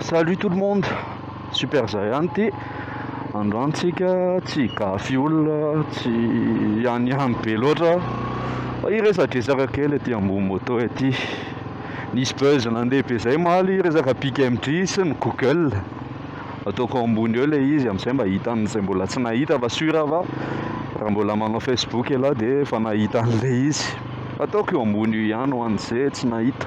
Salut tout le monde, Super Giant androantsika tsy gafy olona tsy ihany be loatra fa iresadresaka kely aty ambony moto aty. Nisy buzz nandeha be zay maly resaka Pick MG sy ny Google, ataoko ambony eo le izy amin'izay mba hitan'izay mbola tsy nahita fa sura va raha mbola manao Facebook aloha dia efa nahita an'le izy. Ataoko eo ambony io ihany ho an'izay tsy nahita.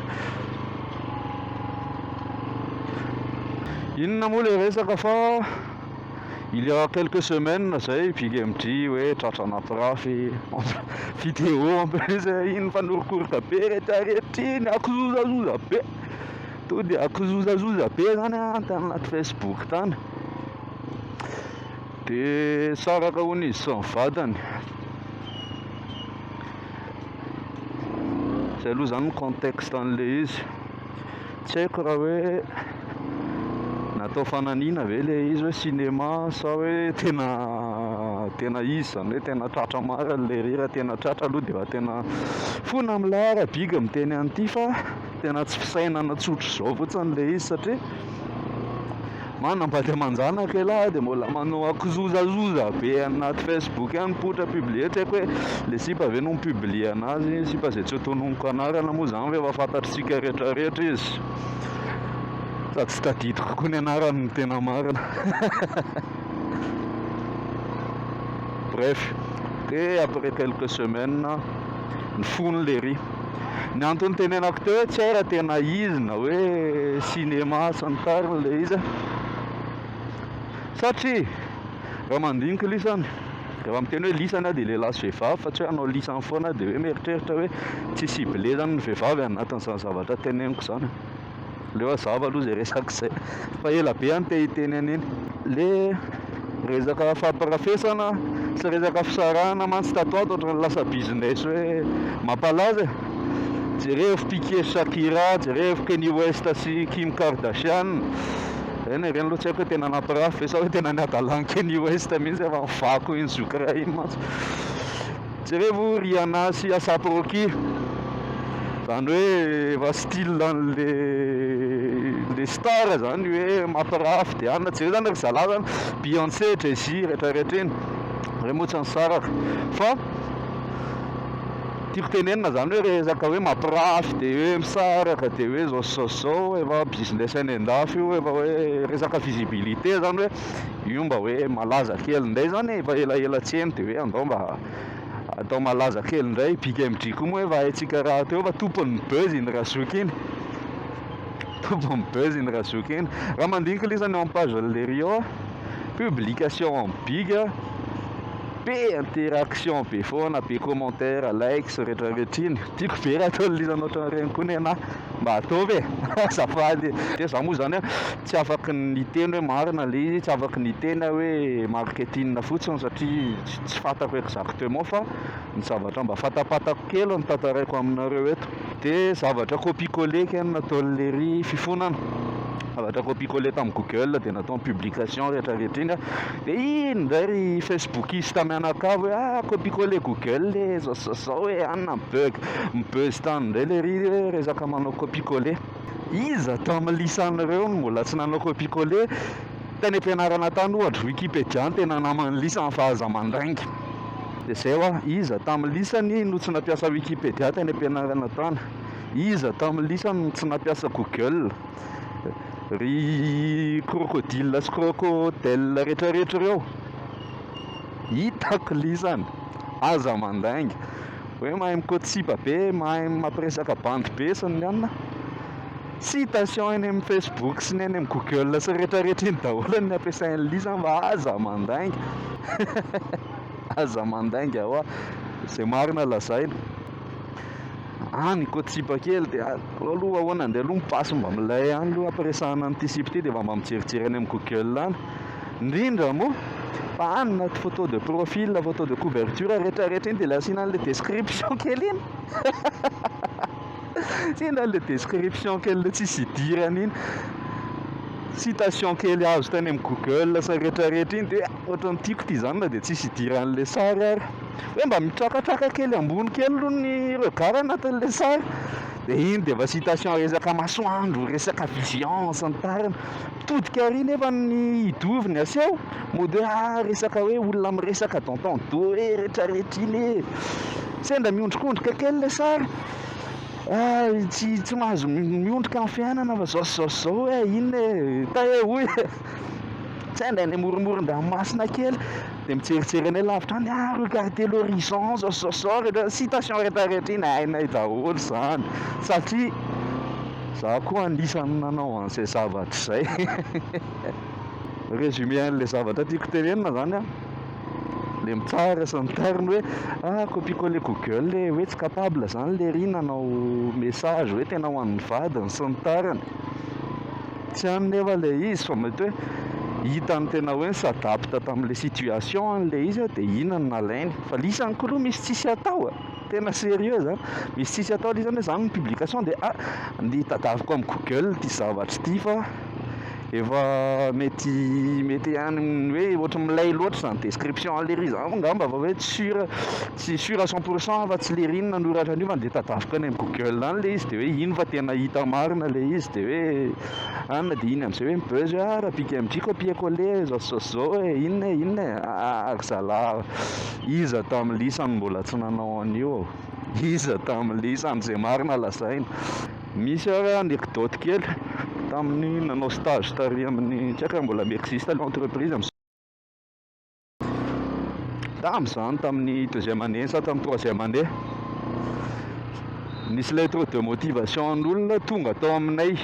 Inona moa le resaka fa il y a quelques semaines zay Pick MG hoe tratrana pirafy vidéo en plus iny fanorokoroka be rehetrarehetra iny akizozazoza be to dia akizozazoza be zany tany anaty Facebook tany dia saraka hono izy sy ny vadany. Zay aloha zany ny contexte an'le izy, tsy haiko raha hoe natao fananiana ve le izy hoe cinéma sa hoe tena izy zany hoe tena tratra mara le rira tena tratra aloha dia tena fona amin'ilay arabiga miteny an'ity fa tena tsy fisainana tsotro zao fotsiny le izy satria manambady amanjanaka elahy dia mbola manao akizozazoza be anaty Facebook any potra publier, tsy haiko hoe le sipa ve no mipublie anazy, sipa zay tsy hotononiko anarana moa zany fa efa fantatritsika rehetrarehetra izy sady tsy tadidiko koa ny anarany tena marina. Bref, dia après quelques semaines ny fony le ry. Ny antony tenenako teo hoe tsy hay raha tena izy na hoe cinéma sy ny tariny le izy satria raha mandinika lisany raha miteny hoe lisany dia lehilahy sy vehivavy fa tsy hoe hanao lisany foana dia hoe mieritreritra hoe tsy ciblé zany ny vehivavy anatin'izany zavatra teneniko zany. Leo zava aloha zay resaka izay fa ela be any te hiteny an'iny. Le resaka famparafesana sy resaka fisarahana mantsy tato ato ohatrany lasa business hoe mampalaza. Jereo Piqué Shakira, jereo Kanye West sy Kim Kardashian, eny ireny aloha tsy haiko hoe tena nampirafy sa hoe tena niadalan'ny Kanye West mihitsy efa mivako iny zokra iny mantsy. Jereo Rihanna sy ASAP Rocky, zany hoe efa style an'le star zany hoe mampirafy dia anona jereo zany ry zalahy zany Beyoncé, Jay-Z rehetrarehetra iny re moa tsy ny saraka fa tiako tenenina zany hoe resaka hoe mampirafy dia hoe misaraka dia hoe zao efa business any an-dafy io efa hoe resaka visibilité zany hoe io mba hoe malaza kely indray zany efa elaela tsy eny dia hoe andao mba atao malaza kely indray. Pick MG koa moa efa haintsika raha teo fa tompon'ny buzz iny razoky iny, tompon'ny buzz iny razoky iny. Raha mandinika lisany eo amin'ny page le Rio publication en big be interaction be foana be commentaire likes rehetrarehetra iny tiako be raha atao lisany ohatran'ireny koa ny anahy mba ataovy e azafady dia za moa zany tsy afaky niteny hoe marina le izy, tsy afaky niteny hoe marketing fotsiny satria tsy fantako exactement fa ny zavatra mba fatapatako kely ny tantaraiko aminareo eto dia zavatra copier-coller keny nataon'le ry fifonana, zavatra copier-coller tamin'ny Google dia natao publication rehetrarehetra iny dia iny indray ry facebookista mianakavo hoe copier-coller Google le zao hoe anona mibuzz tany indray le ry resaka manao copier-coller. Iza tamin'ny lisan'ireo no mbola tsy nanao copier-coller tany am-pianarana tany ohatra Wikipédia ny tena naman'ny lisany fahaza mandraingy dia zay hoa iza tamin'ny lisany no tsy nampiasa Wikipédia tany am-pianarana tany, iza tamin'ny lisany no tsy nampiasa Google, ry crocodile sy crocodile rehetrarehetra ireo hitako lisany aza mandainga hoe mahay mikotsipa be, mahay mampiresaka bandy be sy ny anona citation eny amin'ny Facebook sy ny eny amin'ny Google sy rehetrarehetra iny daholo ny ampiasain'ny lisany mba aza mandainga aza mandainga hoa izay marina lazaina any kotsipa kely dia aloha ahoana andeha aloha mipasy mba milay any aloha ampiresahana an'ity sipa ity dia mba mijerijery any amin'ny Google any indrindra moa fa any naty photo de profil, photo de couverture rehetrarehetra iny dia lasiana an'le description kely iny sina an'le description kely le tsisy idirany iny citation kely azo tany amin'ny Google sa rehetrarehetra iny dia ohatrany tiako ty zany na dia tsisy idiran'le sary ary hoe mba mitrakatraka kely ambony kely aloha ny regard anatin'le sary dia iny dia efa citation resaka masoandro, resaka vision sy ny tariny, mitodika ary nefa ny hidovy ny aseho mody hoe resaka hoe olona miresaka tonton do hoe rehetrarehetra iny sendra miondrikondrika kely le sary tsy mahazo miondrika amin'ny fiainana fa zao hoe iny ta hoe hoy sendra ny amoronmoron-dranomasina kely dia mitseritsery any lavitra any regardez l'horizon zao rehetra citation rehetrarehetra iny hainay daholo zany satria za koa anisany nanao an'izay zavatra izay résumé an'ilay zavatra tiako tenenina zany a le mitsara sy ny tariny hoe copier-coller Google hoe tsy capable zany le ry nanao message hoe tena ho an'ny vadiny sy ny tariny tsy any nefa le izy fa mety hoe hitany tena hoe s'adapte tamin'le situation an'le izy dia ina no nalainy fa lisany koa aloha misy tsisy atao tena sérieux zany misy tsisy atao lisany hoe zany ny publication dia ny tadaviko amin'ny Google ty zavatra ty fa efa mety any hoe ohatra milay loatra zany description an'le ry zany angamba fa hoe tsy sûr à 100% fa tsy le ry no nanoratra an'io fa dia tadaviko any amin'ny Google any le izy dia hoe iny fa tena hita marina le izy dia hoe anona dia iny amin'izay hoe mibeuzy hoe raha pique am'ty copier-coller zao hoe inona ry zalahy iza tamin'ny lisany mbola tsy nanao an'io iza tamin'ny lisany izay marina lazaina misy ary anecdote kely tamin'ny nanao stage tary amin'ny tsy haiko mbola mi-existe l'entreprise tamin'izany tamin'ny deuxième année sa tamin'ny troisième année nisy lettre de motivation n'olona tonga tao aminay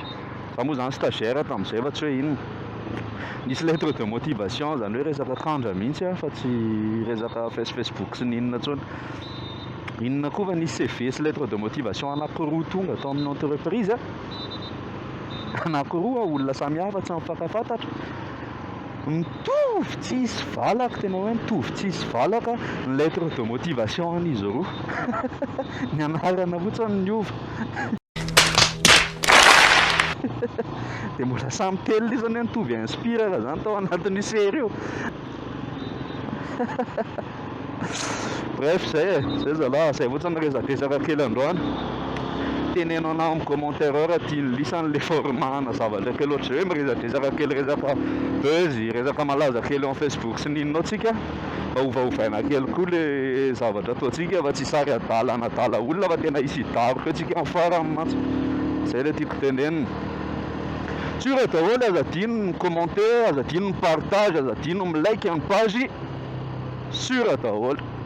fa moa zany stagiaire tamin'izay fa tsy hoe inona nisy lettre de motivation zany hoe resaka kandra mihitsy fa tsy resaka Facebook sy ny inona intsony inona koa fa nisy CV sy lettre de motivation anankiroa tonga tao amin'ny entreprise anankiroa olona samihafa tsy mifankafantatra mitovy tsisy valaka tena hoe mitovy tsisy valaka ny lettre de motivation an'izy roa ny anarana fotsiny ny ova dia mbola samy telo isany hoe mitovy inspire zany tao anatin'io série io bref zay zalahy zay fotsiny rezadesaka kely androany teneno ana amin'ny commentaire raha tiany lisan'le formana zavatra kely ohatry zay hoe miresadresaka kely resaka buzzy resaka malaza kely amin'ny Facebook sy ninonao tsika mba ovaovaina kely koa le zavatra ataontsika fa tsy sary adala olona fa tena hisy hidaroka antsika amin'ny farany mantsy zay le tiako tenenina sur daholo azadino ny commenter azadino ny partage azadino ny like amin'ny page sur daholo